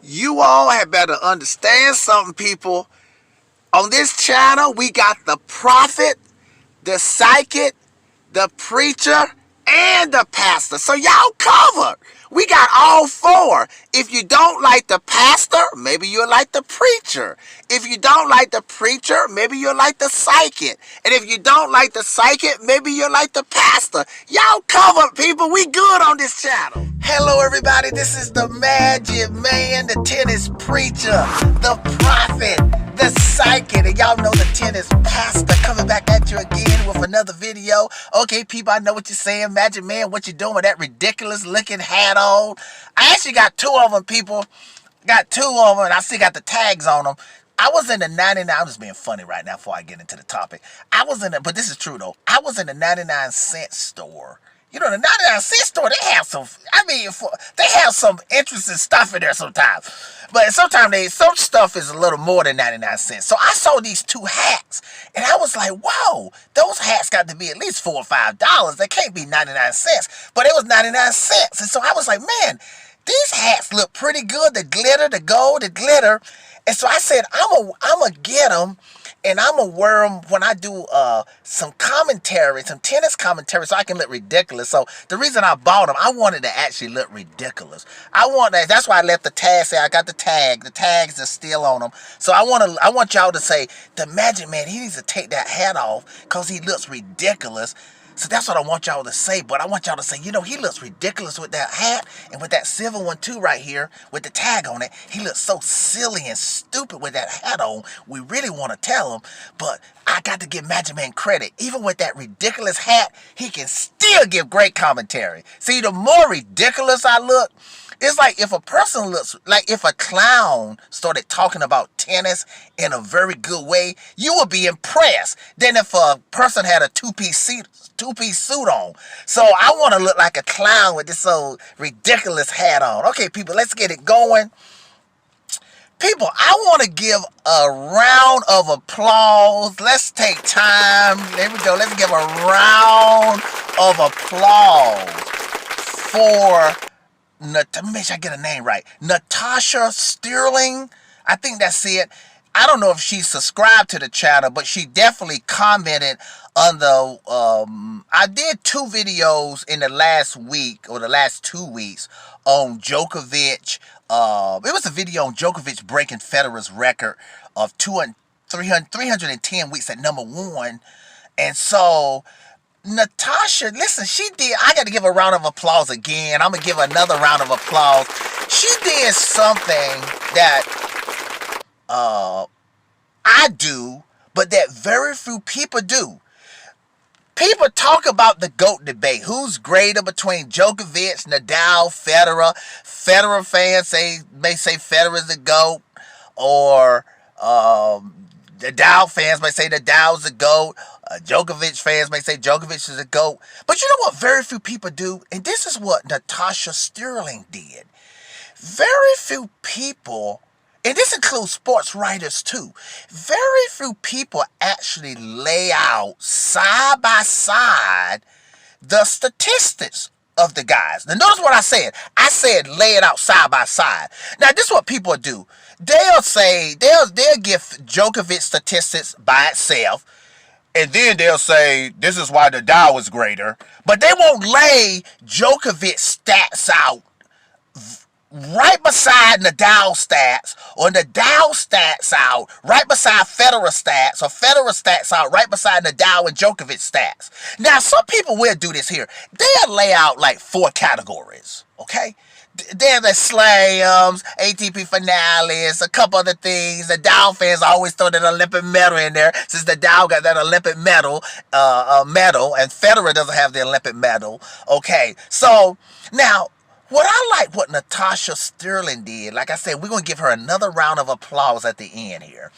You all had better understand something, people. On this channel, we got the prophet, the psychic, the preacher, and the pastor. So y'all covered. We got all four. If you don't like the pastor, maybe you'll like the preacher. If you don't like the preacher, maybe you'll like the psychic. And if you don't like the psychic, maybe you'll like the pastor. Y'all covered, people. We good on this channel. Hello, everybody. This is the magic man, the tennis preacher, the prophet, the psychic, and y'all know the tennis pastor coming back at you again with another video. Okay, people, I know what you're saying. Magic man, what you doing with that ridiculous looking hat on? I actually got two of them, people. Got two of them, and I still got the tags on them. I was in the 99, I'm just being funny right now before I get into the topic. But this is true though. I was in the 99-cent store. You know, the 99-cent store, they have some interesting stuff in there sometimes. But sometimes some stuff is a little more than 99 cents. So I saw these two hats, and I was like, whoa, those hats got to be at least $4 or $5. They can't be 99 cents. But it was 99 cents. And so I was like, man, these hats look pretty good. The glitter, the gold, the glitter. And so I said, I'm going to get them. And I'm going to wear them when I do some commentary, some tennis commentary, so I can look ridiculous. So the reason I bought them, I wanted to actually look ridiculous. That's why I left the tag say I got the tag. The tags are still on them. So I want y'all to say, the Magic Man, he needs to take that hat off because he looks ridiculous. So that's what I want y'all to say. But I want y'all to say, you know, he looks ridiculous with that hat and with that silver one too right here with the tag on it. He looks so silly and stupid with that hat on. We really want to tell him, but I got to give Magic Man credit. Even with that ridiculous hat, he can still give great commentary. See, the more ridiculous I look, it's like if a person looks like if a clown started talking about tennis in a very good way, you would be impressed. Then if a person had a two-piece suit on. So I want to look like a clown with this old ridiculous hat on. Okay, people, let's get it going. People, I want to give a round of applause. Let's take time. There we go. Let's give a round of applause for let me make sure I get a name right. Natasha Sterling. I think that's it. I don't know if she subscribed to the channel, but she definitely commented on the, I did two videos in the last week, or the last 2 weeks, on Djokovic. It was a video on Djokovic breaking Federer's record of 310 weeks at #1. And so, Natasha, listen, she did, I got to give her a round of applause again. I'm going to give her another round of applause. She did something that I do, but that very few people do. People talk about the GOAT debate. Who's greater between Djokovic, Nadal, Federer? Federer fans may say Federer is the GOAT, or Nadal fans may say Nadal's the GOAT. Djokovic fans may say Djokovic is the GOAT. But you know what very few people do? And this is what Natasha Sterling did. Very few people, and this includes sports writers too, very few people actually lay out side by side the statistics of the guys. Now notice what I said. I said lay it out side by side. Now this is what people do. They'll say, they'll give Djokovic statistics by itself, and then they'll say this is why Nadal was greater. But they won't lay Djokovic stats out right beside Nadal stats, or Nadal stats out right beside Federer stats, or Federer stats out right beside Nadal and Djokovic stats. Now, some people will do this here. They'll lay out like 4 categories, okay? There's the slams, ATP finales, a couple other things. The Nadal fans always throw that Olympic medal in there, since Nadal got that Olympic medal, and Federer doesn't have the Olympic medal. Okay, so now, what I like what Natasha Sterling did, like I said, we're going to give her another round of applause at the end here.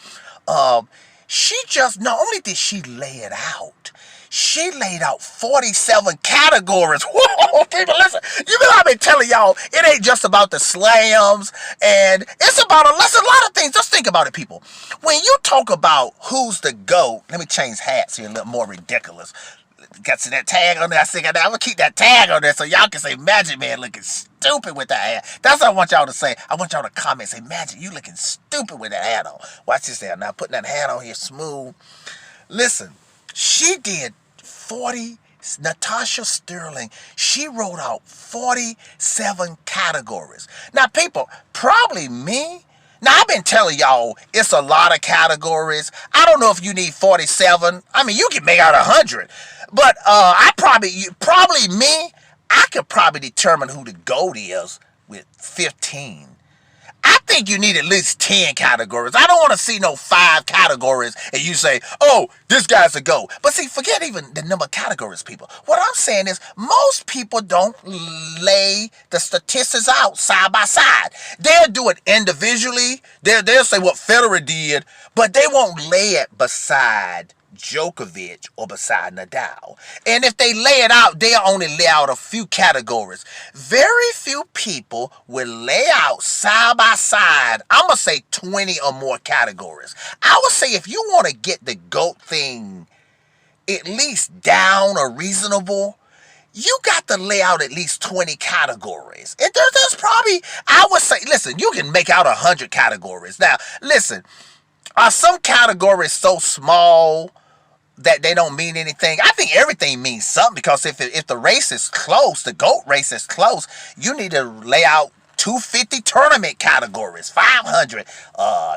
She just, not only did she lay it out, she laid out 47 categories. Whoa, people, listen. You know I've been telling y'all, it ain't just about the slams, and it's about a lot of things. Just think about it, people. When you talk about who's the GOAT, let me change hats here a little more ridiculous. Got that tag on there. I said, I'm going to keep that tag on there so y'all can say Magic Man looking stupid. stupid with that hat. That's what I want y'all to say. I want y'all to comment. Say, Magic, you looking stupid with that hat on. Watch this there. Now, putting that hat on here smooth. Listen, she did 40. Natasha Sterling, she wrote out 47 categories. Now, people, probably me. Now, I've been telling y'all it's a lot of categories. I don't know if you need 47. I mean, you can make out 100. But probably me, I could probably determine who the GOAT is with 15. I think you need at least 10 categories. I don't want to see no 5 categories and you say, oh, this guy's a GOAT. But see, forget even the number of categories, people. What I'm saying is most people don't lay the statistics out side by side. They'll do it individually. They'll say what Federer did, but they won't lay it beside Djokovic or beside Nadal. And if they lay it out, they'll only lay out a few categories. Very few people will lay out side by side, I'm going to say 20 or more categories. I would say if you want to get the GOAT thing at least down or reasonable, you got to lay out at least 20 categories. And there's probably, I would say, listen, you can make out 100 categories. Now, listen, are some categories so small that they don't mean anything? I think everything means something, because if the race is close, the GOAT race is close, you need to lay out 250 tournament categories, 500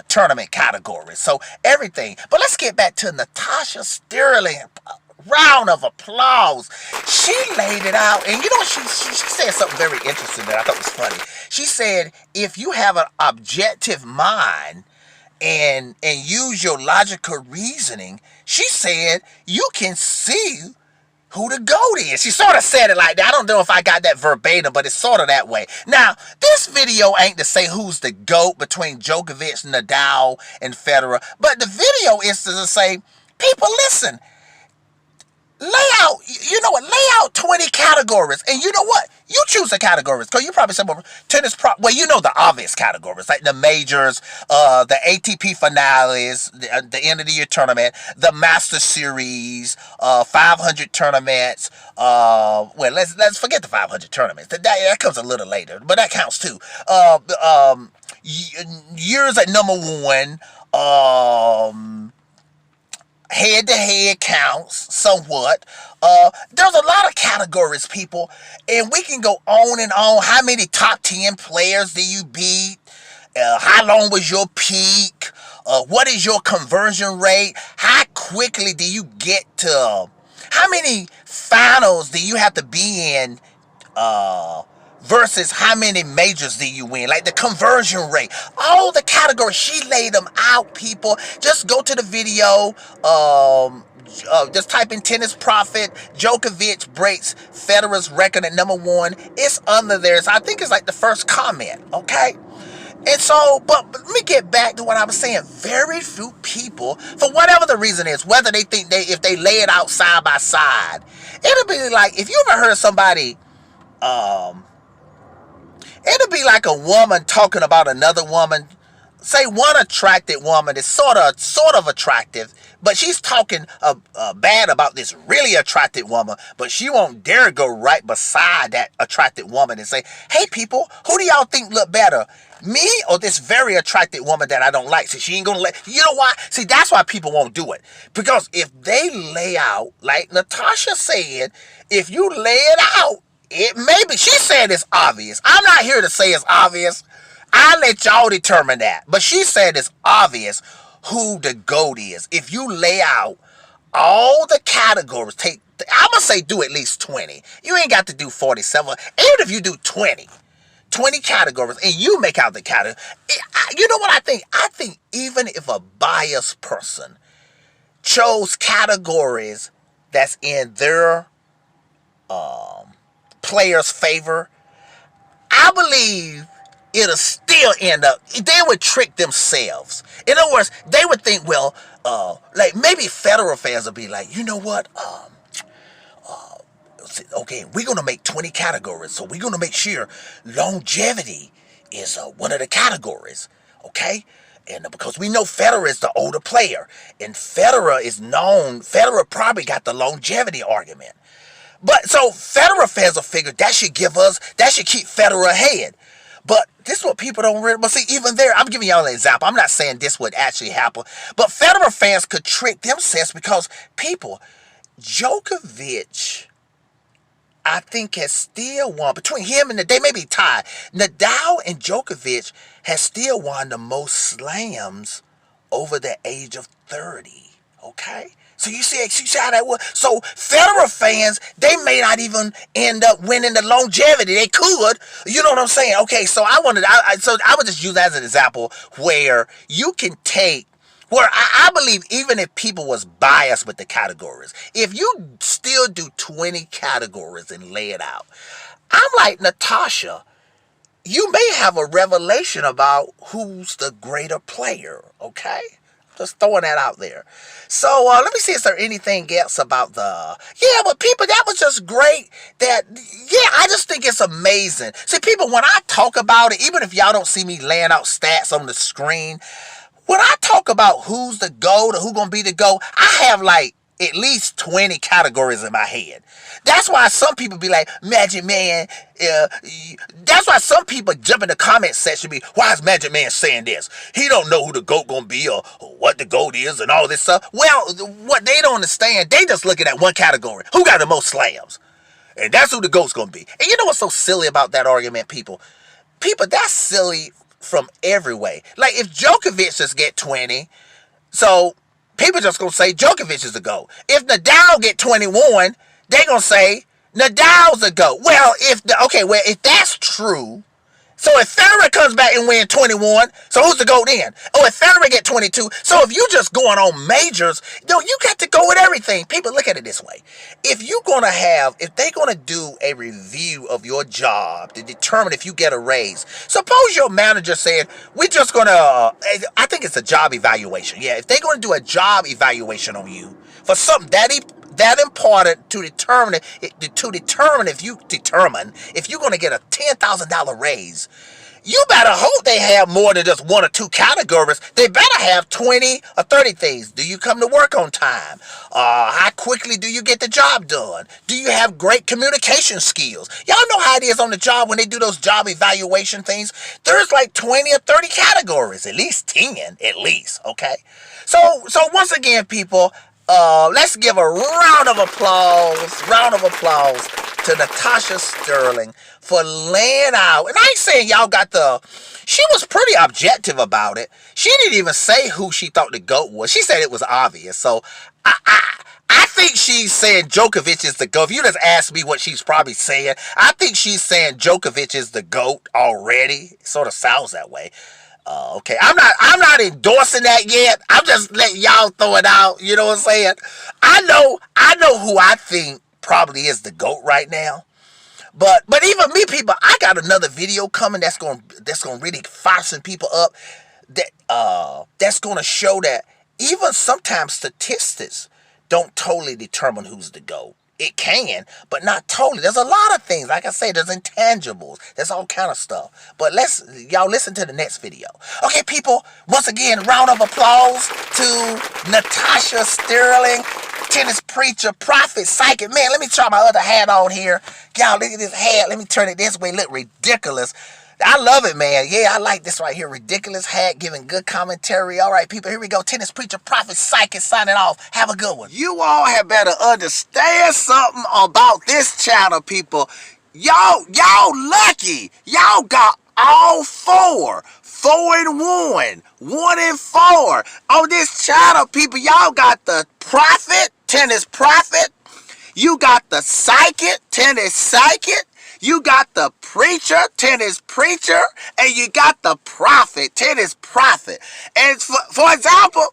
tournament categories. So everything. But let's get back to Natasha Sterling. Round of applause. She laid it out, and you know, she said something very interesting that I thought was funny. She said, if you have an objective mind and use your logical reasoning, she said you can see who the GOAT is. She sort of said it like that. I don't know if I got that verbatim, but it's sort of that way. Now, this video ain't to say who's the GOAT between Djokovic, Nadal, and Federer, but the video is to say, people, listen, lay out, you know what, lay out 20 categories. And you know what? You choose the categories. Because you probably said, well, well, you know the obvious categories, like the majors, the ATP finales, the end of the year tournament, the Master Series, 500 tournaments. Well, let's forget the 500 tournaments. That comes a little later, but that counts too. Years at number one. Head-to-head counts somewhat. There's a lot of categories, people, and we can go on and on. How many top 10 players do you beat? How long was your peak? What is your conversion rate? How quickly do you get to? How many finals do you have to be in? Versus how many majors do you win? Like the conversion rate. All the categories, she laid them out, people. Just go to the video. Just type in tennis profit. Djokovic breaks Federer's record at number one. It's under there. So I think it's like the first comment, okay? And so, but let me get back to what I was saying. Very few people, for whatever the reason is, whether they think if they lay it out side by side, it'll be like, if you ever heard somebody, it'll be like a woman talking about another woman. Say one attractive woman is sort of attractive, but she's talking bad about this really attractive woman, but she won't dare go right beside that attractive woman and say, hey people, who do y'all think look better? Me or this very attractive woman that I don't like? So she ain't gonna let, you know why? See, that's why people won't do it. Because if they lay out, like Natasha said, if you lay it out, it may be, she said it's obvious. I'm not here to say it's obvious. I'll let y'all determine that. But she said it's obvious who the GOAT is. If you lay out all the categories, I'm going to say do at least 20. You ain't got to do 47. Even if you do 20 categories and you make out the category. You know what I think? I think even if a biased person chose categories that's in their player's favor, I believe it'll still end up, they would trick themselves. In other words, they would think, well, like maybe Federer fans will be like, you know what, okay, we're going to make 20 categories, so we're going to make sure longevity is one of the categories, okay? And because we know Federer is the older player, and Federer probably got the longevity argument. But so Federer fans will figure that should keep Federer ahead. But this is what people don't really, but see, even there, I'm giving y'all an example. I'm not saying this would actually happen. But Federer fans could trick themselves because Djokovic, I think, has still won. Between him and they may be tied. Nadal and Djokovic has still won the most slams over the age of 30. Okay? So you see how that was? So Federer fans, they may not even end up winning the longevity. They could. You know what I'm saying? Okay, so I would just use that as an example where you can take, where I believe even if people was biased with the categories, if you still do 20 categories and lay it out, I'm like, Natasha, you may have a revelation about who's the greater player, okay? Just throwing that out there. So let me see, is there anything else about but people, that was just great. I just think it's amazing. See, people, when I talk about it, even if y'all don't see me laying out stats on the screen, when I talk about who's the GOAT or who gonna be the GOAT, I have like at least 20 categories in my head. That's why some people be like, Magic Man, that's why some people jump in the comment section be, why is Magic Man saying this? He don't know who the GOAT gonna be or what the GOAT is and all this stuff. Well, what they don't understand, they just looking at one category. Who got the most slams? And that's who the GOAT's gonna be. And you know what's so silly about that argument, people? People, that's silly from every way. Like, if Djokovic just get 20, so people just gonna say Djokovic is the GOAT. If Nadal get 21, they gonna say Nadal's the GOAT. Well, if that's true, so if Federer comes back and win 21, so who's the GOAT then? Oh, if Federer get 22, so if you just going on majors, you got to go with everything. People, look at it this way. If they're gonna do a review of your job to determine if you get a raise, suppose your manager said, we're just gonna, I think it's a job evaluation. Yeah, if they're gonna do a job evaluation on you for something that important to determine if you're going to get a $10,000 raise, you better hope they have more than just one or two categories. They better have 20 or 30 things. Do you come to work on time? How quickly do you get the job done? Do you have great communication skills? Y'all know how it is on the job when they do those job evaluation things. There's like 20 or 30 categories, at least 10, okay? So once again, people, let's give a round of applause to Natasha Sterling for laying out. And I ain't saying y'all she was pretty objective about it. She didn't even say who she thought the GOAT was. She said it was obvious. So I think she's saying Djokovic is the GOAT. If you just ask me what she's probably saying, I think she's saying Djokovic is the GOAT already. It sort of sounds that way. Okay, I'm not endorsing that yet. I'm just letting y'all throw it out. You know what I'm saying? I know who I think probably is the GOAT right now. But even me, people, I got another video coming that's gonna really fire some people up. That's gonna show that even sometimes statistics don't totally determine who's the GOAT. It can, but not totally. There's a lot of things. Like I said, there's intangibles. There's all kind of stuff. But y'all listen to the next video. Okay, people, once again, round of applause to Natasha Sterling, tennis preacher, prophet, psychic. Man, let me try my other hat on here. Y'all, look at this hat. Let me turn it this way. Look ridiculous. I love it, man. Yeah, I like this right here. Ridiculous hat, giving good commentary. All right, people, here we go. Tennis preacher, prophet, psychic, signing off. Have a good one. You all have better understand something about this channel, people. Y'all lucky. Y'all got all four. 4-1, 1-4. On this channel, people, y'all got the prophet, tennis prophet. You got the psychic, tennis psychic. You got the preacher, tennis preacher, and you got the prophet, tennis prophet. And for example,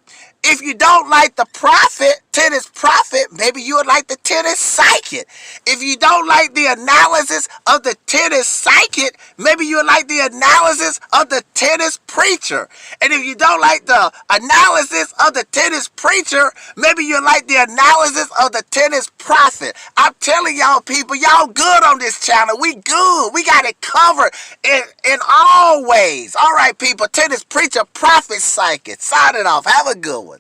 if you don't like the prophet, tennis prophet, maybe you would like the tennis psychic. If you don't like the analysis of the tennis psychic, maybe you would like the analysis of the tennis preacher. And if you don't like the analysis of the tennis preacher, maybe you like the analysis of the tennis prophet. I'm telling y'all, people, y'all good on this channel. We good. We got it covered in all ways. All right, people, tennis preacher, prophet, psychic. Sign it off. Have a good one.